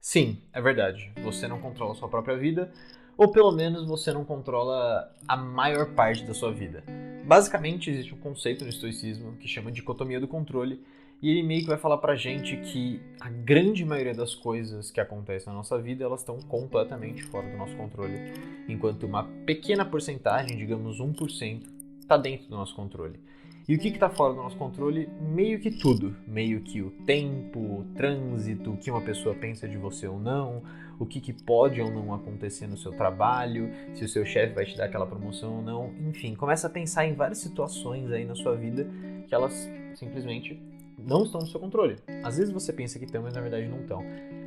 Sim, é verdade. Você não controla a sua própria vida, ou pelo menos você não controla a maior parte da sua vida. Basicamente, existe um conceito no estoicismo que chama de dicotomia do controle, e ele meio que vai falar pra gente que a grande maioria das coisas que acontecem na nossa vida, elas estão completamente fora do nosso controle, enquanto uma pequena porcentagem, digamos 1%, está dentro do nosso controle. E o que está fora do nosso controle? Meio que tudo. Meio que o tempo, o trânsito, o que uma pessoa pensa de você ou não, o que pode ou não acontecer no seu trabalho, se o seu chefe vai te dar aquela promoção ou não. Enfim, começa a pensar em várias situações aí na sua vida que elas simplesmente não estão no seu controle. Às vezes você pensa que estão, mas na verdade não estão.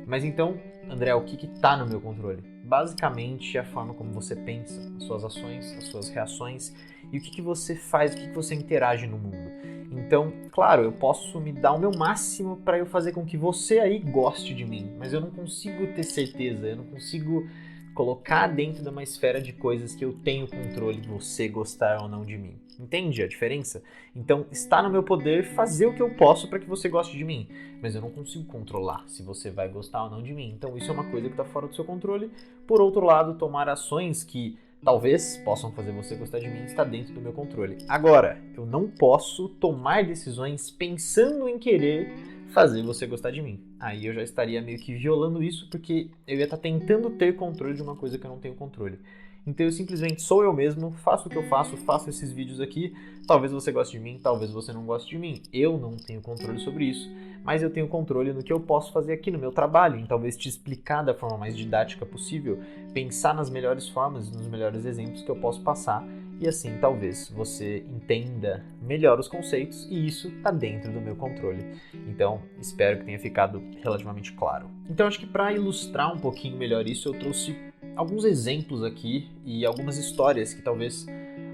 Mas então, André, o que está no meu controle? Basicamente, a forma como você pensa, as suas ações, as suas reações e o que você faz, o que você interage no mundo. Então, claro, eu posso me dar o meu máximo para eu fazer com que você aí goste de mim, mas eu não consigo ter certeza, eu não consigo colocar dentro de uma esfera de coisas que eu tenho controle de você gostar ou não de mim. Entende a diferença? Então, está no meu poder fazer o que eu posso para que você goste de mim, mas eu não consigo controlar se você vai gostar ou não de mim. Então, isso é uma coisa que está fora do seu controle. Por outro lado, tomar ações que talvez possam fazer você gostar de mim está dentro do meu controle. Agora, eu não posso tomar decisões pensando em querer fazer você gostar de mim. Aí eu já estaria meio que violando isso porque eu ia estar tentando ter controle de uma coisa que eu não tenho controle. Então eu simplesmente sou eu mesmo, faço o que eu faço esses vídeos aqui, talvez você goste de mim, talvez você não goste de mim. Eu não tenho controle sobre isso, mas eu tenho controle no que eu posso fazer aqui no meu trabalho, em talvez te explicar da forma mais didática possível, pensar nas melhores formas, nos melhores exemplos que eu posso passar, e assim talvez você entenda melhor os conceitos e isso está dentro do meu controle. Então, espero que tenha ficado relativamente claro. Então, acho que para ilustrar um pouquinho melhor isso, eu trouxe alguns exemplos aqui e algumas histórias que talvez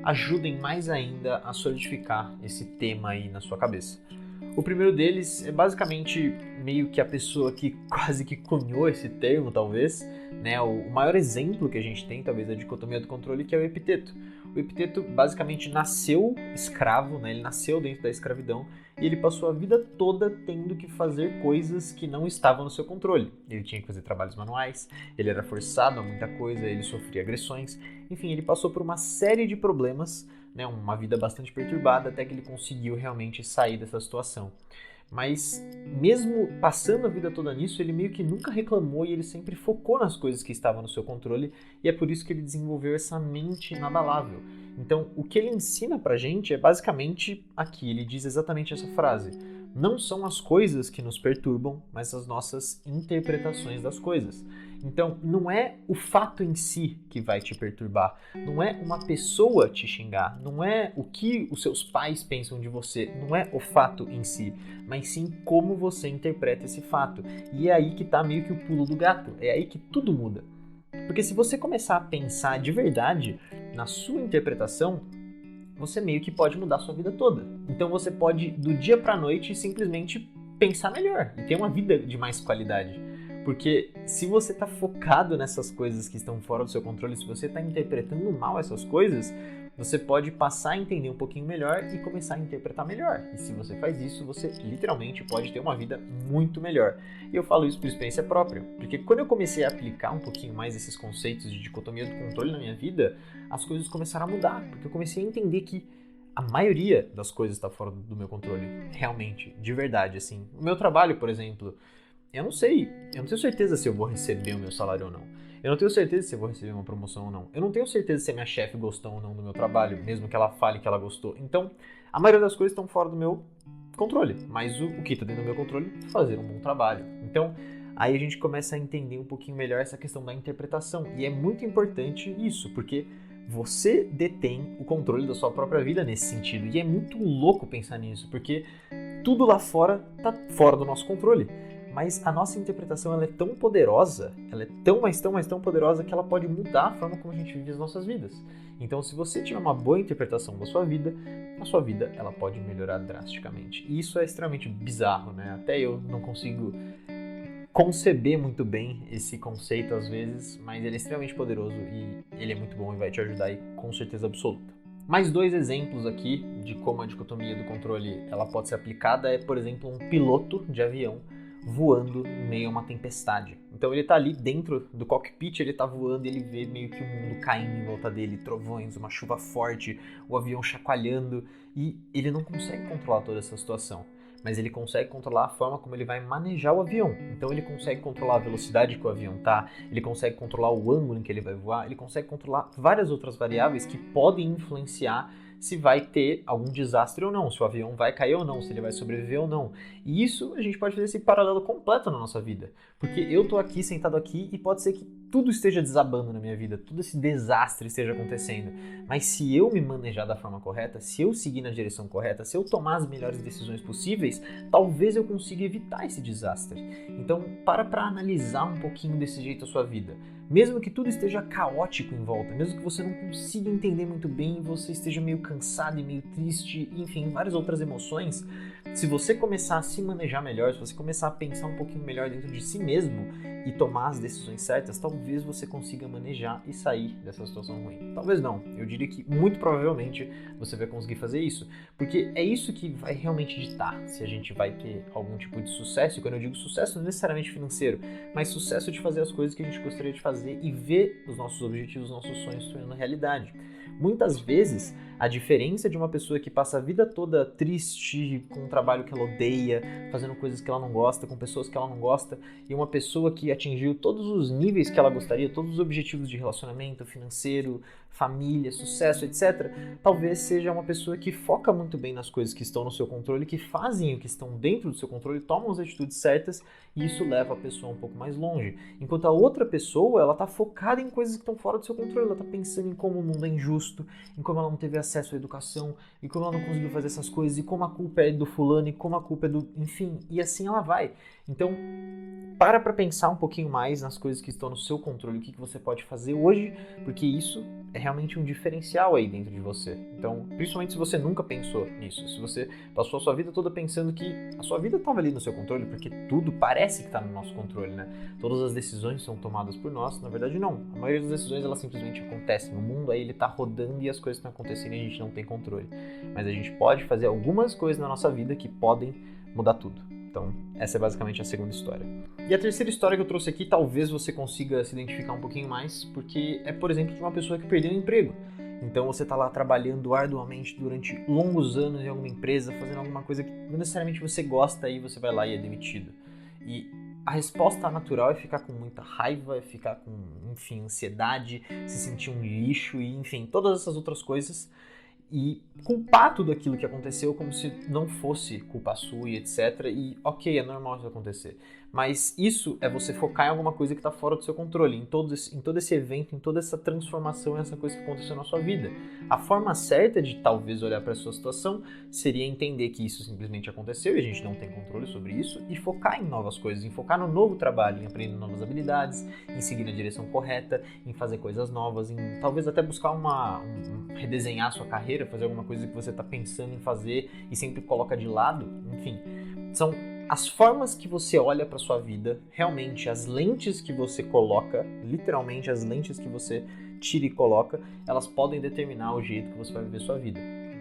ajudem mais ainda a solidificar esse tema aí na sua cabeça. O primeiro deles é basicamente meio que a pessoa que quase que cunhou esse termo, talvez, né? O maior exemplo que a gente tem, talvez, da dicotomia do controle, que é o Epiteto. O Epiteto basicamente nasceu escravo, né? Ele nasceu dentro da escravidão e ele passou a vida toda tendo que fazer coisas que não estavam no seu controle. Ele tinha que fazer trabalhos manuais, ele era forçado a muita coisa, ele sofria agressões, enfim, ele passou por uma série de problemas, né, uma vida bastante perturbada até que ele conseguiu realmente sair dessa situação. Mas mesmo passando a vida toda nisso, ele meio que nunca reclamou e ele sempre focou nas coisas que estavam no seu controle e é por isso que ele desenvolveu essa mente inabalável. Então, o que ele ensina pra gente é basicamente aqui, ele diz exatamente essa frase: não são as coisas que nos perturbam, mas as nossas interpretações das coisas. Então, não é o fato em si que vai te perturbar, não é uma pessoa te xingar, não é o que os seus pais pensam de você, não é o fato em si, mas sim como você interpreta esse fato. E é aí que tá meio que o pulo do gato, é aí que tudo muda. Porque se você começar a pensar de verdade na sua interpretação, você meio que pode mudar a sua vida toda. Então você pode, do dia pra noite, simplesmente pensar melhor e ter uma vida de mais qualidade. Porque se você está focado nessas coisas que estão fora do seu controle, se você está interpretando mal essas coisas, você pode passar a entender um pouquinho melhor e começar a interpretar melhor. E se você faz isso, você literalmente pode ter uma vida muito melhor. E eu falo isso por experiência própria, porque quando eu comecei a aplicar um pouquinho mais esses conceitos de dicotomia do controle na minha vida, as coisas começaram a mudar, porque eu comecei a entender que a maioria das coisas está fora do meu controle, realmente, de verdade, assim. O meu trabalho, por exemplo, eu não tenho certeza se eu vou receber o meu salário ou não. Eu não tenho certeza se eu vou receber uma promoção ou não. Eu não tenho certeza se a minha chefe gostou ou não do meu trabalho, mesmo que ela fale que ela gostou. Então, a maioria das coisas estão fora do meu controle. Mas o que está dentro do meu controle é fazer um bom trabalho. Então, aí a gente começa a entender um pouquinho melhor essa questão da interpretação. E é muito importante isso, porque você detém o controle da sua própria vida nesse sentido. E é muito louco pensar nisso, porque tudo lá fora está fora do nosso controle. Mas a nossa interpretação ela é tão poderosa, ela é tão, mas tão poderosa que ela pode mudar a forma como a gente vive as nossas vidas. Então, se você tiver uma boa interpretação da sua vida, a sua vida ela pode melhorar drasticamente. E isso é extremamente bizarro, né? Até eu não consigo conceber muito bem esse conceito às vezes, mas ele é extremamente poderoso e ele é muito bom e vai te ajudar aí com certeza absoluta. Mais dois exemplos aqui de como a dicotomia do controle ela pode ser aplicada é, por exemplo, um piloto de avião voando em meio a uma tempestade. Então ele tá ali dentro do cockpit, ele tá voando e ele vê meio que o mundo caindo em volta dele, trovões, uma chuva forte, o avião chacoalhando, e ele não consegue controlar toda essa situação. Mas ele consegue controlar a forma como ele vai manejar o avião. Então ele consegue controlar a velocidade que o avião tá, ele consegue controlar o ângulo em que ele vai voar, ele consegue controlar várias outras variáveis que podem influenciar se vai ter algum desastre ou não, se o avião vai cair ou não, se ele vai sobreviver ou não. E isso a gente pode fazer esse paralelo completo na nossa vida. Porque eu tô aqui, sentado aqui, e pode ser que tudo esteja desabando na minha vida, todo esse desastre esteja acontecendo. Mas se eu me manejar da forma correta, se eu seguir na direção correta, se eu tomar as melhores decisões possíveis, talvez eu consiga evitar esse desastre. Então, para analisar um pouquinho desse jeito a sua vida. Mesmo que tudo esteja caótico em volta, mesmo que você não consiga entender muito bem, você esteja meio cansado e meio triste, enfim, várias outras emoções, se você começar a se manejar melhor, se você começar a pensar um pouquinho melhor dentro de si mesmo e tomar as decisões certas, talvez você consiga manejar e sair dessa situação ruim. Talvez não, eu diria que muito provavelmente você vai conseguir fazer isso, porque é isso que vai realmente ditar se a gente vai ter algum tipo de sucesso, e quando eu digo sucesso não necessariamente financeiro, mas sucesso de fazer as coisas que a gente gostaria de fazer e ver os nossos objetivos, os nossos sonhos se tornando realidade. Muitas vezes, a diferença de uma pessoa que passa a vida toda triste, com um trabalho que ela odeia, fazendo coisas que ela não gosta, com pessoas que ela não gosta, e uma pessoa que atingiu todos os níveis que ela gostaria, todos os objetivos de relacionamento, financeiro, família, sucesso, etc., talvez seja uma pessoa que foca muito bem nas coisas que estão no seu controle, que fazem o que estão dentro do seu controle, tomam as atitudes certas, e isso leva a pessoa um pouco mais longe. Enquanto a outra pessoa, ela está focada em coisas que estão fora do seu controle, ela está pensando em como o mundo é injusto, em como ela não teve acesso à educação, e como ela não conseguiu fazer essas coisas, e como a culpa é do fulano, e como a culpa é do... enfim, e assim ela vai. Então, para pensar um pouquinho mais nas coisas que estão no seu controle, o que você pode fazer hoje, porque isso é realmente um diferencial aí dentro de você. Então, principalmente se você nunca pensou nisso, se você passou a sua vida toda pensando que a sua vida estava ali no seu controle, porque tudo parece que está no nosso controle, né? Todas as decisões são tomadas por nós, na verdade não. A maioria das decisões, elas simplesmente acontecem. O mundo aí, ele está rodando e as coisas estão acontecendo e a gente não tem controle. Mas a gente pode fazer algumas coisas na nossa vida que podem mudar tudo. Então, essa é basicamente a segunda história. E a terceira história que eu trouxe aqui, talvez você consiga se identificar um pouquinho mais, porque é, por exemplo, de uma pessoa que perdeu o emprego. Então você está lá trabalhando arduamente durante longos anos em alguma empresa, fazendo alguma coisa que não necessariamente você gosta, e você vai lá e é demitido. E a resposta natural é ficar com muita raiva, é ficar com, enfim, ansiedade, se sentir um lixo e, enfim, todas essas outras coisas. E culpar tudo aquilo que aconteceu como se não fosse culpa sua e etc. E ok, é normal isso acontecer. Mas isso é você focar em alguma coisa que está fora do seu controle, em todo esse evento, em toda essa transformação, essa coisa que aconteceu na sua vida. A forma certa de talvez olhar para a sua situação seria entender que isso simplesmente aconteceu e a gente não tem controle sobre isso, e focar em novas coisas, em focar no novo trabalho, em aprender novas habilidades, em seguir na direção correta, em fazer coisas novas, em talvez até buscar redesenhar a sua carreira, fazer alguma coisa que você está pensando em fazer e sempre coloca de lado. Enfim, são as formas que você olha para sua vida, realmente as lentes que você coloca, literalmente as lentes que você tira e coloca, elas podem determinar o jeito que você vai viver sua vida.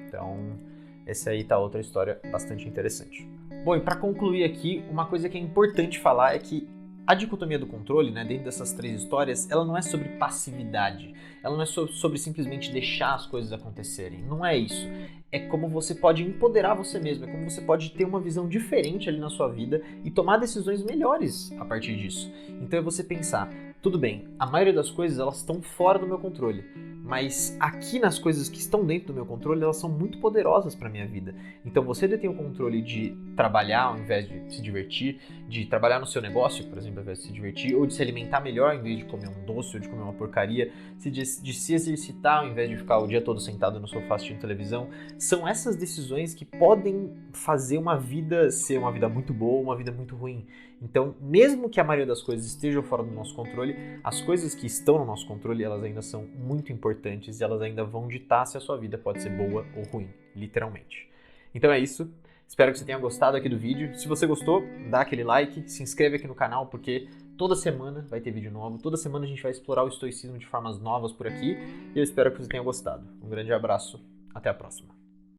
Então, essa aí tá outra história bastante interessante. Bom, e para concluir aqui, uma coisa que é importante falar é que a dicotomia do controle, né, dentro dessas três histórias, ela não é sobre passividade, ela não é sobre simplesmente deixar as coisas acontecerem, não é isso. É como você pode empoderar você mesmo, é como você pode ter uma visão diferente ali na sua vida e tomar decisões melhores a partir disso. Então é você pensar, tudo bem, a maioria das coisas elas estão fora do meu controle, mas aqui nas coisas que estão dentro do meu controle, elas são muito poderosas para a minha vida. Então você detém o controle de trabalhar ao invés de se divertir, de trabalhar no seu negócio, por exemplo, ao invés de se divertir, ou de se alimentar melhor ao invés de comer um doce ou de comer uma porcaria, de se exercitar ao invés de ficar o dia todo sentado no sofá assistindo televisão. São essas decisões que podem fazer uma vida ser uma vida muito boa ou uma vida muito ruim. Então, mesmo que a maioria das coisas estejam fora do nosso controle, as coisas que estão no nosso controle, elas ainda são muito importantes e elas ainda vão ditar se a sua vida pode ser boa ou ruim, literalmente. Então é isso. Espero que você tenha gostado aqui do vídeo. Se você gostou, dá aquele like, se inscreve aqui no canal, porque toda semana vai ter vídeo novo. Toda semana a gente vai explorar o estoicismo de formas novas por aqui. E eu espero que você tenha gostado. Um grande abraço. Até a próxima.